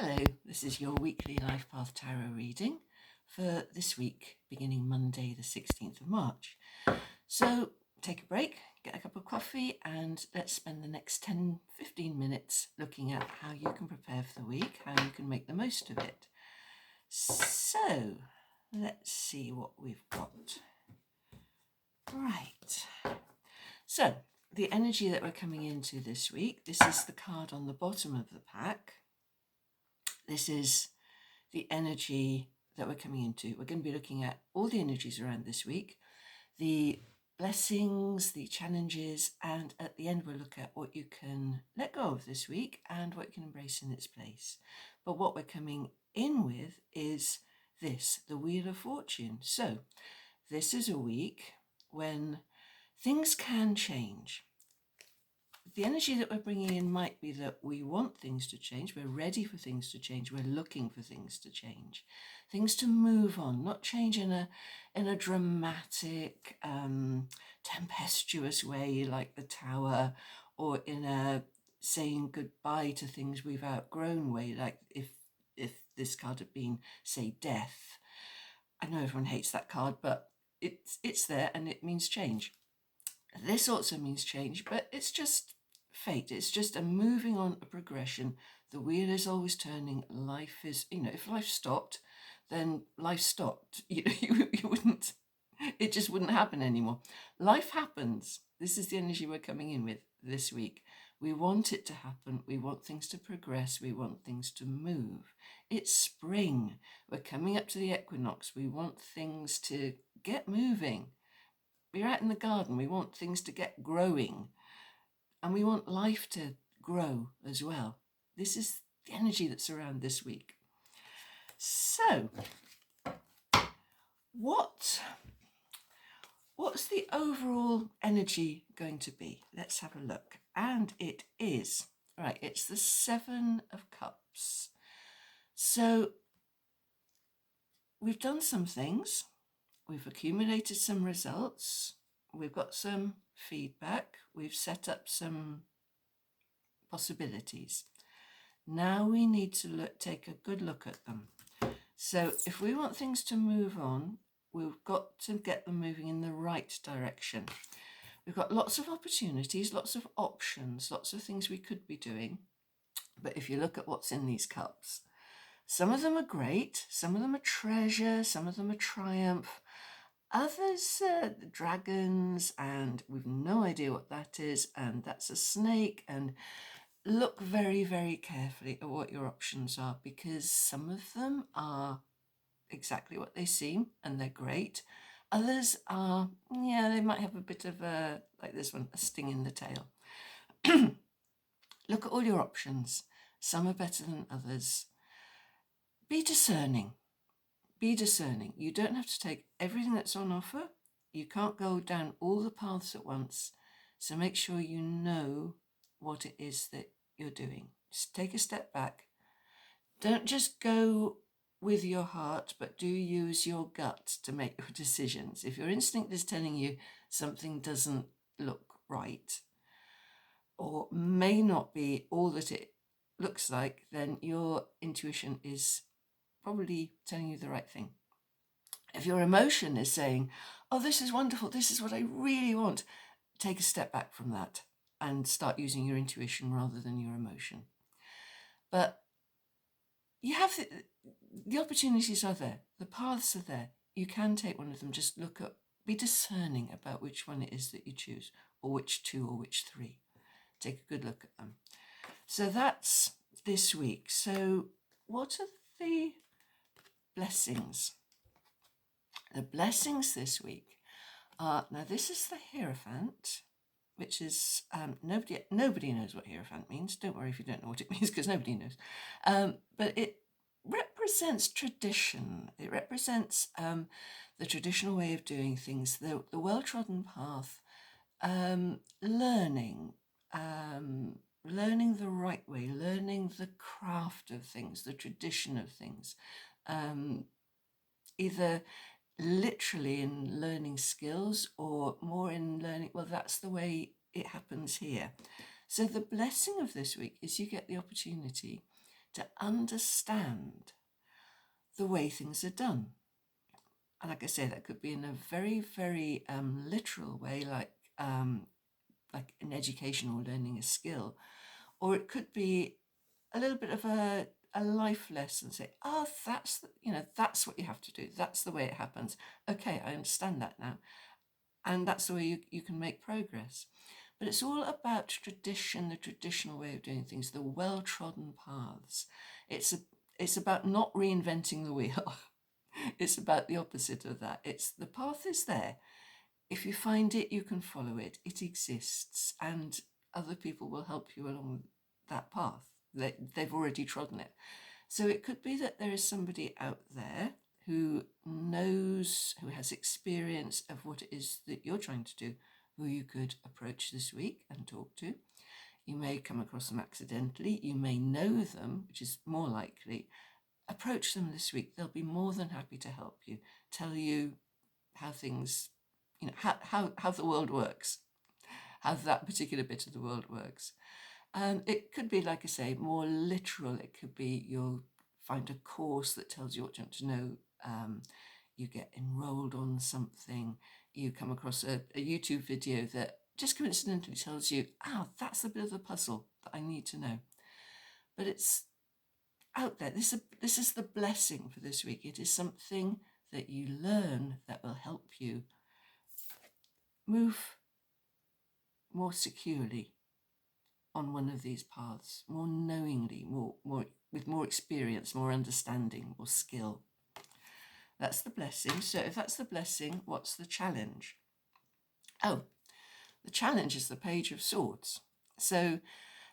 Hello, this is your weekly Life Path Tarot reading for this week, beginning Monday, the 16th of March. So take a break, get a cup of coffee, and let's spend the next 10-15 minutes looking at how you can prepare for the week, how you can make the most of it. So let's see what we've got. Right. So the energy that we're coming into this week, this is the card on the bottom of the pack. This is the energy that we're coming into. We're going to be looking at all the energies around this week, the blessings, the challenges, and at the end we'll look at what you can let go of this week and what you can embrace in its place. But what we're coming in with is this, the Wheel of Fortune. So this is a week when things can change. The energy that we're bringing in might be that we want things to change, we're ready for things to change, we're looking for things to change, things to move on, not change in a dramatic, tempestuous way like the Tower, or in a saying goodbye to things we've outgrown way, like if this card had been, say, death. I know everyone hates that card, but it's there and it means change. This also means change, but it's just fate. It's just a moving on, a progression. The wheel is always turning. Life is, if life stopped, then life stopped. You wouldn't, it just wouldn't happen anymore. Life happens. This is the energy we're coming in with this week. We want it to happen. We want things to progress. We want things to move. It's spring. We're coming up to the equinox. We want things to get moving. We're out in the garden. We want things to get growing. And we want life to grow as well. This is the energy that's around this week. So, what's the overall energy going to be? Let's have a look. And it is, right, it's the Seven of Cups. So, we've done some things. We've accumulated some results. We've got some feedback. We've set up some possibilities. Now we need to take a good look at them. So if we want things to move on, we've got to get them moving in the right direction. We've got lots of opportunities, lots of options, lots of things we could be doing. But if you look at what's in these cups, some of them are great, some of them are treasure, some of them are triumph. Others are dragons, and we've no idea what that is, and that's a snake. And look very, very carefully at what your options are, because some of them are exactly what they seem and they're great. Others are, they might have a bit of a, like this one, a sting in the tail. Look at all your options. Some are better than others. Be discerning. Be discerning. You don't have to take everything that's on offer. You can't go down all the paths at once. So make sure you know what it is that you're doing. Just take a step back. Don't just go with your heart, but do use your gut to make your decisions. If your instinct is telling you something doesn't look right, or may not be all that it looks like, then your intuition is probably telling you the right thing. If your emotion is saying, oh, this is wonderful, this is what I really want, take a step back from that and start using your intuition rather than your emotion. But you have the opportunities are there, the paths are there. You can take one of them. Just be discerning about which one it is that you choose, or which two, or which three. Take a good look at them. So that's this week. So what are the blessings? The blessings this week are, now this is the Hierophant, which is, nobody knows what Hierophant means. Don't worry if you don't know what it means, because nobody knows. But it represents tradition. It represents the traditional way of doing things, the well-trodden path, learning the right way, learning the craft of things, the tradition of things, either literally in learning skills or more in learning, well, that's the way it happens here. So the blessing of this week is you get the opportunity to understand the way things are done. And like I say, that could be in a very, very literal way, like in education or learning a skill, or it could be a little bit of a life lesson. Say, oh, that's what you have to do. That's the way it happens. Okay, I understand that now, and that's the way you can make progress. But it's all about tradition, the traditional way of doing things, the well-trodden paths. It's about not reinventing the wheel. It's about the opposite of that. It's the path is there. If you find it, you can follow it. It exists, and other people will help you along that path. They've already trodden it. So it could be that there is somebody out there who knows, who has experience of what it is that you're trying to do, who you could approach this week and talk to. You may come across them accidentally. You may know them, which is more likely. Approach them this week. They'll be more than happy to help you, tell you how things, how the world works, how that particular bit of the world works. It could be, like I say, more literal. It could be you'll find a course that tells you what you want to know. You get enrolled on something. You come across a YouTube video that just coincidentally tells you, that's the bit of the puzzle that I need to know. But it's out there. This is the blessing for this week. It is something that you learn that will help you move more securely on one of these paths, more knowingly, more with more experience, more understanding, more skill. That's the blessing. So if that's the blessing, what's the challenge? Oh, the challenge is the Page of Swords. So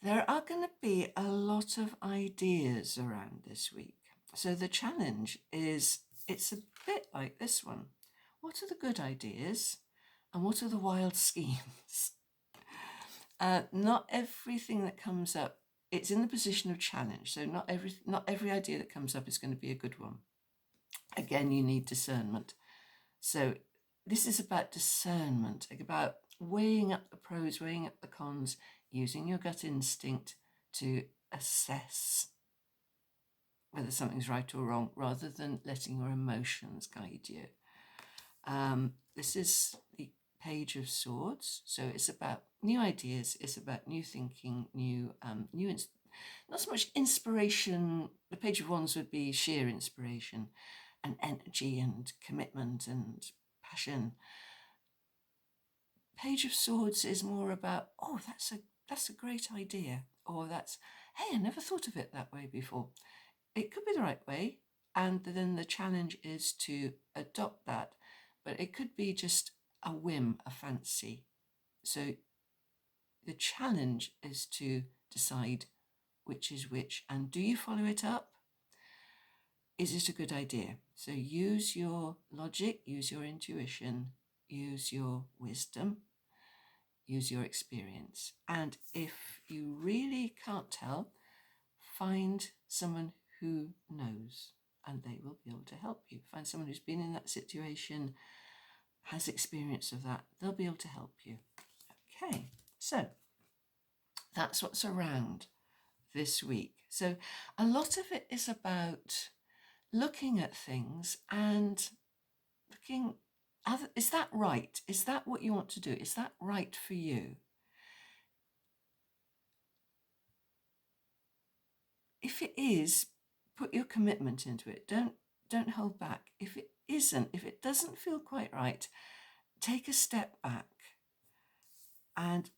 there are going to be a lot of ideas around this week. So the challenge is, it's a bit like this one. What are the good ideas and what are the wild schemes? Not everything that comes up, it's in the position of challenge. So not every idea that comes up is going to be a good one. Again, you need discernment. So this is about discernment, about weighing up the pros, weighing up the cons, using your gut instinct to assess whether something's right or wrong, rather than letting your emotions guide you. This is the Page of Swords, so it's about new ideas, it's about new thinking, not so much inspiration. The Page of Wands would be sheer inspiration and energy and commitment and passion. Page of Swords is more about, that's a great idea, or hey, I never thought of it that way before. It could be the right way, and then the challenge is to adopt that, but it could be just a whim, a fancy. So the challenge is to decide which is which, and do you follow it up? Is it a good idea? So use your logic, use your intuition, use your wisdom, use your experience. And if you really can't tell, find someone who knows, and they will be able to help you. Find someone who's been in that situation, has experience of that. They'll be able to help you. Okay, so that's what's around this week. So a lot of it is about looking at things and looking, is that right? Is that what you want to do? Is that right for you? If it is, put your commitment into it. Don't hold back. If it isn't, if it doesn't feel quite right, take a step back. And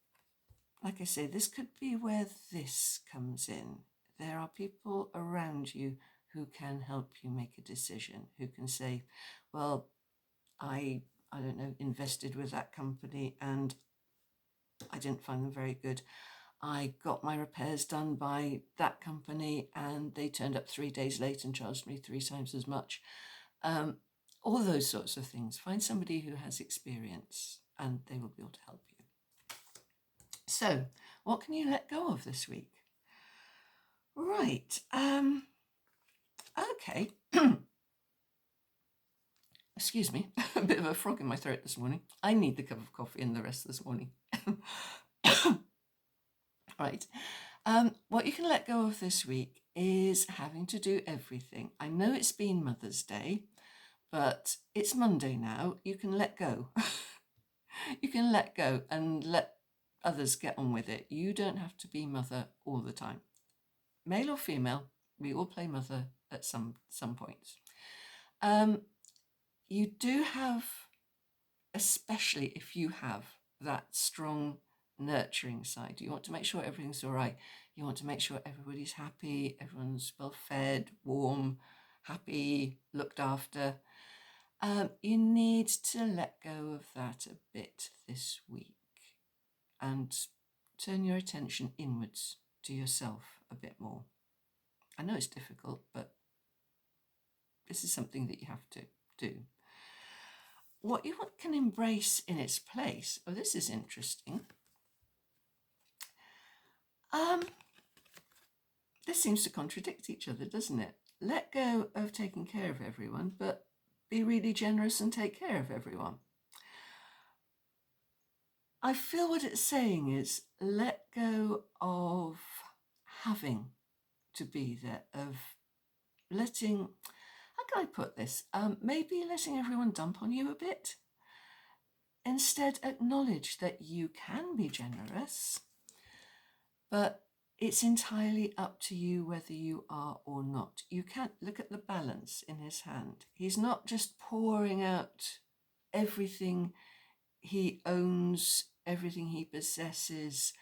like I say, this could be where this comes in. There are people around you who can help you make a decision, who can say, well, I don't know, invested with that company and I didn't find them very good. I got my repairs done by that company and they turned up 3 days late and charged me 3 times as much. All those sorts of things. Find somebody who has experience and they will be able to help you. So, what can you let go of this week? Right. Okay. Excuse me, a bit of a frog in my throat this morning. I need the cup of coffee and the rest this morning. Right. What you can let go of this week is having to do everything. I know it's been Mother's Day, but it's Monday now. You can let go. You can let go and let others get on with it. You don't have to be mother all the time. Male or female, we all play mother at some points. You do have, especially if you have that strong nurturing side, you want to make sure everything's all right. You want to make sure everybody's happy, everyone's well fed, warm, happy, looked after. You need to let go of that a bit this week and turn your attention inwards to yourself a bit more. I know it's difficult, but this is something that you have to do. What you can embrace in its place, oh, this is interesting. This seems to contradict each other, doesn't it? Let go of taking care of everyone, but be really generous and take care of everyone. I feel what it's saying is let go of having to be there, of letting, how can I put this? Maybe letting everyone dump on you a bit. Instead, acknowledge that you can be generous, but it's entirely up to you whether you are or not. You can't look at the balance in his hand. He's not just pouring out everything he owns, everything he possesses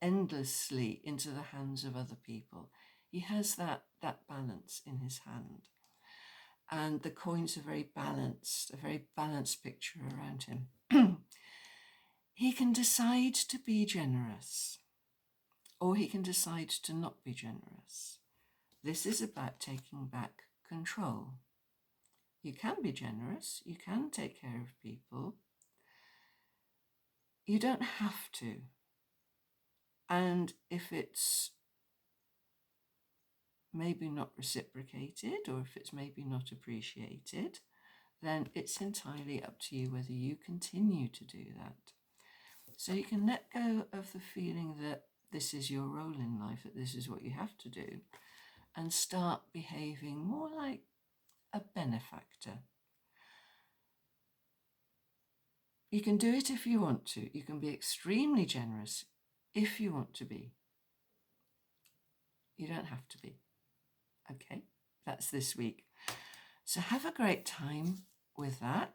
endlessly into the hands of other people. He has that balance in his hand. And the coins are very balanced, a very balanced picture around him. He can decide to be generous, or he can decide to not be generous. This is about taking back control. You can be generous, you can take care of people. You don't have to. And if it's maybe not reciprocated, or if it's maybe not appreciated, then it's entirely up to you whether you continue to do that. So you can let go of the feeling that this is your role in life, that this is what you have to do, and start behaving more like a benefactor. You can do it if you want to. You can be extremely generous if you want to be. You don't have to be. Okay, that's this week. So have a great time with that.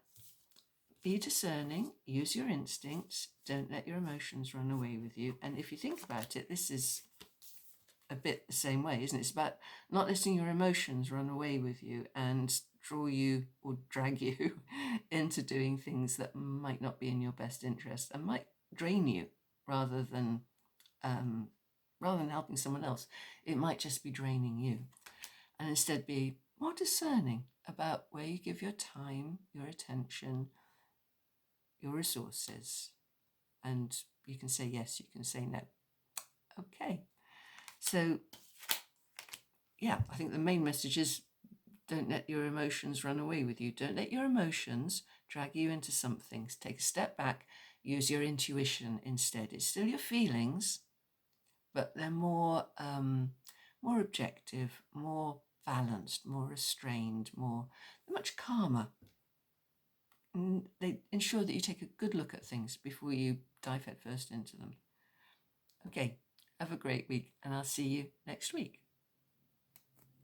Be discerning, use your instincts, don't let your emotions run away with you. And if you think about it, this is a bit the same way, isn't it? It's about not letting your emotions run away with you and draw you or drag you into doing things that might not be in your best interest and might drain you rather than helping someone else. It might just be draining you. And instead be more discerning about where you give your time, your attention, your resources. And you can say yes, you can say no. Okay. So, yeah, I think the main message is don't let your emotions run away with you. Don't let your emotions drag you into something. Take a step back, use your intuition instead. It's still your feelings, but they're more objective, more balanced, more restrained, they're much calmer. And they ensure that you take a good look at things before you dive headfirst into them. Okay, have a great week, and I'll see you next week.